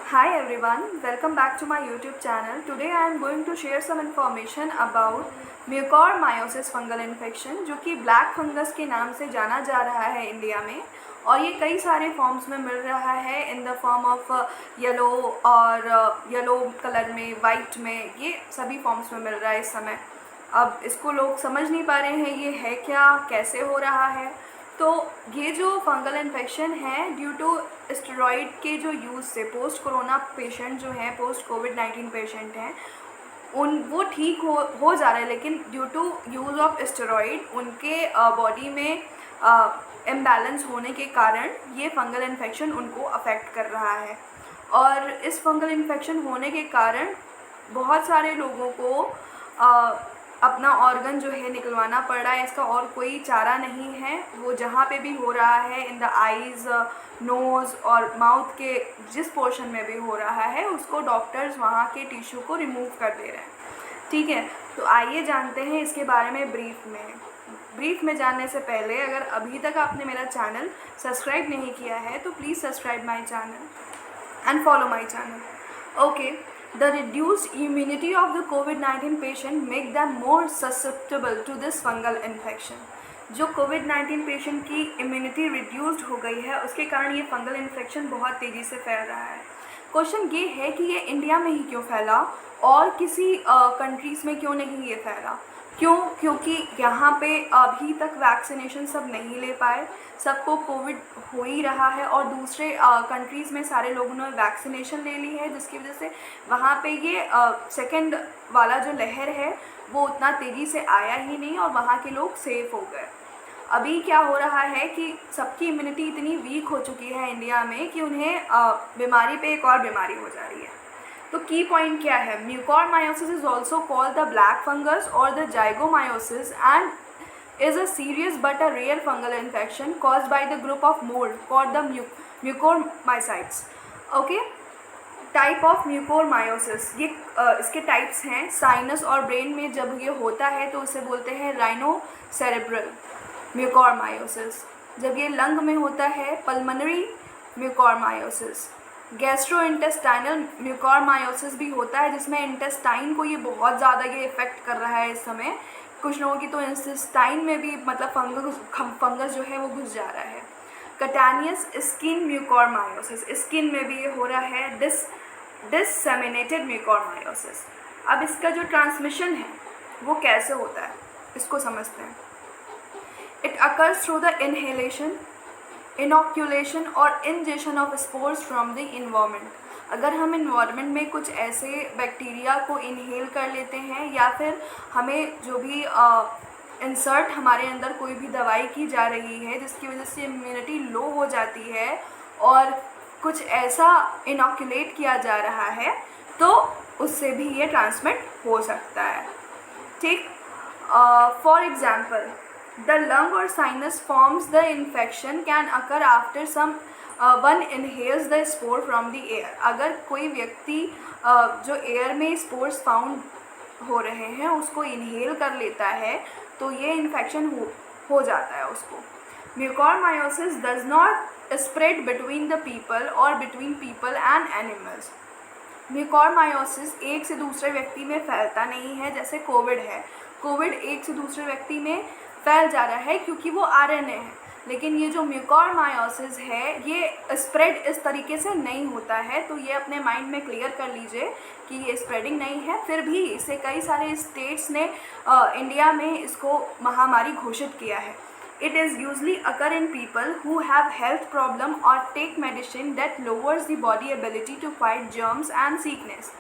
Hi everyone, welcome back to my YouTube channel. Today I am going to share some information about mucormycosis fungal infection जो कि black fungus के नाम से जाना जा रहा है इंडिया में। और ये कई सारे फॉर्म्स में मिल रहा है in the form of yellow और येलो कलर में, वाइट में, ये सभी फॉर्म्स में मिल रहा है इस समय। अब इसको लोग समझ नहीं पा रहे हैं ये है क्या, कैसे हो रहा है। तो ये जो फंगल इन्फेक्शन है ड्यू टू स्टेरॉइड के जो यूज़ से पोस्ट कोरोना पेशेंट जो हैं, पोस्ट कोविड-19 पेशेंट हैं, वो ठीक हो जा रहा है, लेकिन due to use of steroid उनके बॉडी में इम्बैलेंस होने के कारण ये फंगल इन्फेक्शन उनको अफेक्ट कर रहा है। और इस फंगल इन्फेक्शन होने के कारण बहुत सारे लोगों को अपना ऑर्गन जो है निकलवाना पड़ रहा है। इसका और कोई चारा नहीं है। वो जहाँ पे भी हो रहा है, इन द आइज़, नोज़ और माउथ के जिस पोर्शन में भी हो रहा है, उसको डॉक्टर्स वहाँ के टिश्यू को रिमूव कर दे रहे हैं। ठीक है, तो आइए जानते हैं इसके बारे में ब्रीफ में जानने से पहले अगर अभी तक आपने मेरा चैनल सब्सक्राइब नहीं किया है तो please subscribe my channel and follow my channel. Okay, the reduced immunity of the COVID-19 patient make them more susceptible to this fungal infection. जो कोविड-19 पेशेंट की इम्यूनिटी रिड्यूस्ड हो गई है उसके कारण ये फंगल इन्फेक्शन बहुत तेज़ी से फैल रहा है। क्वेश्चन ये है कि ये इंडिया में ही क्यों फैला और किसी कंट्रीज़ में क्यों नहीं ये फैला। क्योंकि यहाँ पे अभी तक वैक्सीनेशन सब नहीं ले पाए, सबको कोविड हो ही रहा है और दूसरे कंट्रीज़ में सारे लोगों ने वैक्सीनेशन ले ली है, जिसकी वजह से वहाँ पे ये सेकंड वाला जो लहर है वो उतना तेज़ी से आया ही नहीं और वहाँ के लोग सेफ़ हो गए। अभी क्या हो रहा है कि सबकी इम्यूनिटी इतनी वीक हो चुकी है इंडिया में कि उन्हें बीमारी पे एक और बीमारी हो जा रही है। तो की पॉइंट क्या है, mucormycosis is also called the black fungus और the zygomycosis and is a serious but a rare fungal infection caused by the group of mold called the mucormycetes. Okay, type of mucormycosis, ये इसके types हैं। Sinus और brain में जब ये होता है तो उसे बोलते हैं राइनोसेरेब्रल म्यूकोरमायोसिस। जब ये लंग में होता है पल्मोनरी म्यूकोरमायोसिस। गैस्ट्रोइंटेस्टाइनल म्यूकोरमायोसिस भी होता है जिसमें इंटेस्टाइन को ये बहुत ज़्यादा ये इफ़ेक्ट कर रहा है इस समय। कुछ लोगों की तो इंटेस्टाइन में भी मतलब फंगस जो है वो घुस जा रहा है। कटानियस स्किन म्यूकोरमायोसिस, स्किन में भी ये हो रहा है। डिससेमिनेटेड म्यूकोरमायोसिस। अब इसका जो ट्रांसमिशन है वो कैसे होता है इसको समझते हैं। It occurs through the inhalation, inoculation और injection of spores from the environment. अगर हम इन्वायरमेंट में कुछ ऐसे बैक्टीरिया को इनहेल कर लेते हैं या फिर हमें जो भी इंसर्ट हमारे अंदर कोई भी दवाई की जा रही है जिसकी वजह से इम्यूनिटी लो हो जाती है और कुछ ऐसा इनॉक्यूलेट किया जा रहा है तो उससे भी ये ट्रांसमिट हो सकता है। ठीक, for example the lung or sinus forms the infection can occur after one inhales the spore from the air. अगर कोई व्यक्ति जो एयर में स्पोर्स फाउंड हो रहे हैं उसको इनहेल कर लेता है तो ये इन्फेक्शन हो जाता है उसको। Mucormycosis does not spread between the people और between people and animals. Mucormycosis एक से दूसरे व्यक्ति में फैलता नहीं है जैसे कोविड है। कोविड एक से दूसरे व्यक्ति में फैल जा रहा है क्योंकि वो आरएनए है, लेकिन ये जो म्यूकोरमायोसिस है ये स्प्रेड इस तरीके से नहीं होता है। तो ये अपने माइंड में क्लियर कर लीजिए कि ये स्प्रेडिंग नहीं है। फिर भी इसे कई सारे स्टेट्स ने इंडिया में इसको महामारी घोषित किया है। It is usually occur in people who have health problem और take medicine that lowers the body ability to fight germs and sickness.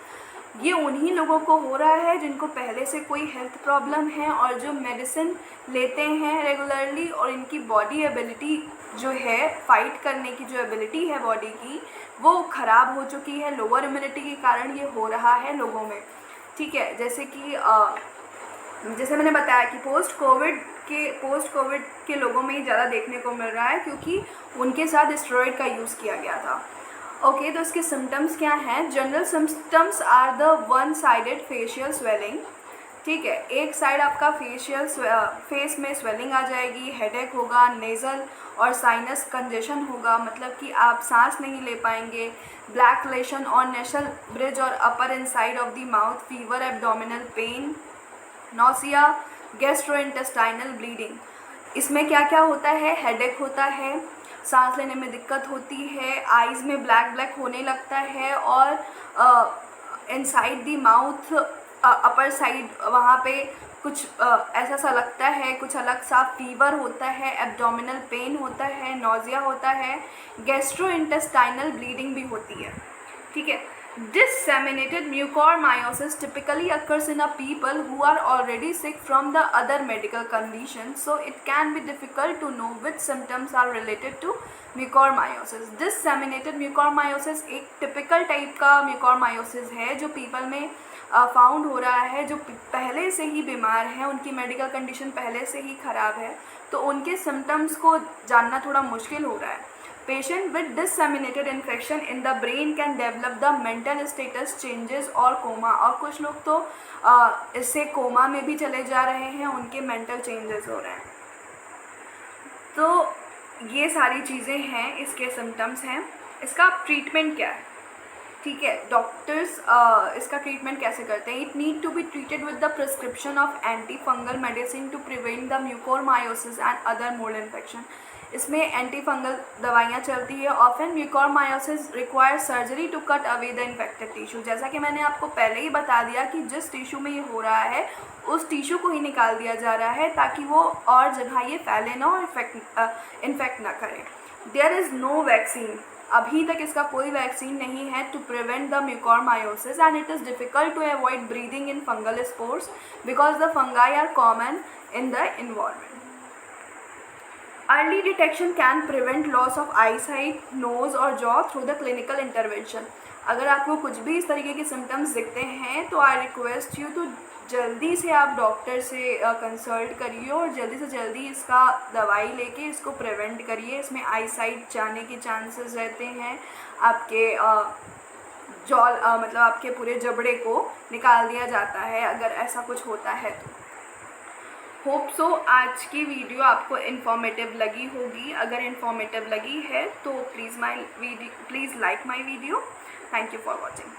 ये उन्हीं लोगों को हो रहा है जिनको पहले से कोई हेल्थ प्रॉब्लम है और जो मेडिसिन लेते हैं रेगुलरली और इनकी बॉडी एबिलिटी जो है फाइट करने की जो एबिलिटी है बॉडी की वो ख़राब हो चुकी है। लोअर इम्यूनिटी के कारण ये हो रहा है लोगों में। ठीक है, जैसे मैंने बताया कि पोस्ट कोविड के लोगों में ही ज़्यादा देखने को मिल रहा है क्योंकि उनके साथ स्टेरॉइड का यूज़ किया गया था। ओके, तो इसके सिम्टम्स क्या हैं। General symptoms are the one sided facial swelling. ठीक है, एक साइड आपका फेस में स्वेलिंग आ जाएगी, हेडेक होगा, नेज़ल और साइनस कंजेशन होगा, मतलब कि आप सांस नहीं ले पाएंगे। Black lesion on national bridge और upper inside of the mouth, fever, abdominal pain, nausea, gastrointestinal bleeding. इसमें क्या क्या होता है? हेडेक होता है, सांस लेने में दिक्कत होती है, आइज़ में ब्लैक ब्लैक होने लगता है, और inside the mouth upper side वहाँ पे कुछ ऐसा सा लगता है, कुछ अलग सा, फीवर होता है, एब्डोमिनल पेन होता है, नॉजिया होता है, गैस्ट्रोइंटेस्टाइनल ब्लीडिंग भी होती है। ठीक है। Disseminated mucormyosis typically occurs in a people who are already sick from the other medical conditions, so it can be difficult to know which symptoms are related to mucormyosis. Disseminated mucormyosis एक typical type का mucormyosis है जो people में found हो रहा है, जो पहले से ही बीमार हैं, उनकी मेडिकल कंडीशन पहले से ही ख़राब है, तो उनके सिम्टम्स को जानना थोड़ा मुश्किल हो रहा है। Patient with disseminated infection in the brain can develop the mental status changes और कोमा, और कुछ लोग तो इससे कोमा में भी चले जा रहे हैं, उनके मेंटल चेंजेस हो रहे हैं। तो ये सारी चीज़ें हैं, इसके सिम्टम्स हैं। इसका ट्रीटमेंट क्या है? ठीक है, डॉक्टर्स इसका ट्रीटमेंट कैसे करते हैं? It need to be treated with the prescription of anti fungal medicine to prevent the mucormycosis and other mould infection. इसमें एंटी फंगल दवाइयाँ चलती है। Often mucormycosis require surgery to cut away the infected tissue. जैसा कि मैंने आपको पहले ही बता दिया कि जिस टिश्यू में ये हो रहा है उस टिश्यू को ही निकाल दिया जा रहा है ताकि वो और जगह ये फैले ना और इन्फेक्ट ना करे। देयर इज़ नो वैक्सीन, अभी तक इसका कोई वैक्सीन नहीं है to prevent the mucormycosis, and it is difficult to avoid breathing in fungal spores because the fungi are common in the environment. Early detection can prevent loss of eyesight, nose और jaw through the clinical intervention। अगर आपको कुछ भी इस तरीके के symptoms दिखते हैं तो आई रिक्वेस्ट यू तो जल्दी से आप डॉक्टर से कंसल्ट करिए और जल्दी से जल्दी इसका दवाई लेके इसको प्रिवेंट करिए। इसमें आईसाइट जाने के चांसेस रहते हैं, आपके जॉ मतलब आपके पूरे जबड़े को निकाल दिया जाता है अगर ऐसा कुछ होता है तो। होप सो आज की वीडियो आपको इन्फॉर्मेटिव लगी होगी। अगर इन्फॉर्मेटिव लगी है तो please like my video. Thank you for watching.